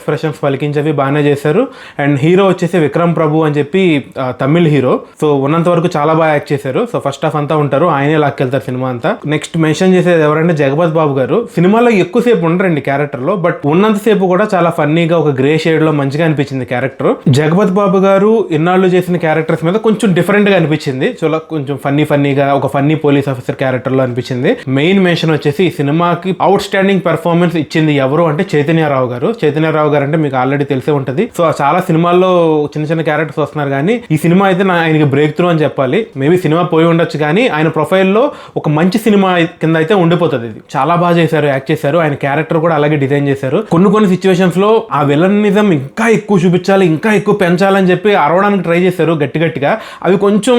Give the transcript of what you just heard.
Expressions పలికించేవి బాగానే చేశారు. And hero వచ్చేసి విక్రమ్ ప్రభు అని చెప్పి తమిళ్ హీరో. సో ఉన్నంత వరకు చాలా బాగా యాక్ట్ చేశారు. సో ఫస్ట్ హాఫ్ అంతా ఉంటారు, ఆయనే లాక్కెళ్తారు సినిమా అంతా. నెక్స్ట్ మెన్షన్ చేసేది ఎవరంటే జగపతి బాబు గారు. సినిమాలో ఎక్కువసేపు ఉండరండి క్యారెక్టర్లో, బట్ ఉన్నంతసేపు కూడా చాలా ఫన్నీగా ఒక గ్రే షేడ్లో మంచిగా అనిపించింది క్యారెక్టర్. జగపతి బాబు గారు ఇన్నాళ్ళు చేసిన క్యారెక్టర్స్ మీద కొంచెం డిఫరెంట్గా అనిపించింది. సో కొంచెం ఫన్నీగా ఒక ఫన్నీ పోలీస్ ఆఫీసర్ క్యారెక్టర్లో అనిపించింది. మెయిన్ మెన్షన్ వచ్చేసి ఈ సినిమాకి అవుట్ స్టాండింగ్ పెర్ఫార్మెన్స్ ఇచ్చింది ఎవరు అంటే చైతన్యరావు గారు. చైతన్యరావు గారు అంటే మీకు ఆల్రెడీ తెలిసే ఉంటుంది. సో చాలా సినిమాల్లో చిన్న చిన్న క్యారెక్టర్స్ వస్తున్నారు, కానీ ఈ సినిమా అయితే ఆయనకి బ్రేక్ త్రూ అని చెప్పాలి. మేబీ సినిమా పోయి ఉండొచ్చు, కానీ ఆయన ప్రొఫైల్లో ఒక మంచి సినిమా కింద అయితే ఉండిపోతుంది. ఇది చాలా బాగా చేశారు, యాక్ట్ చేశారు. ఆయన క్యారెక్టర్ కూడా అలాగే డిజైన్ చేశారు. కొన్ని సిచ్యువేషన్స్ లో ఆ విలనిజం ఇంకా ఎక్కువ చూపించాలి, ఇంకా ఎక్కువ పెంచాలని చెప్పి అరవడానికి ట్రై చేశారు గట్టిగా. అవి కొంచెం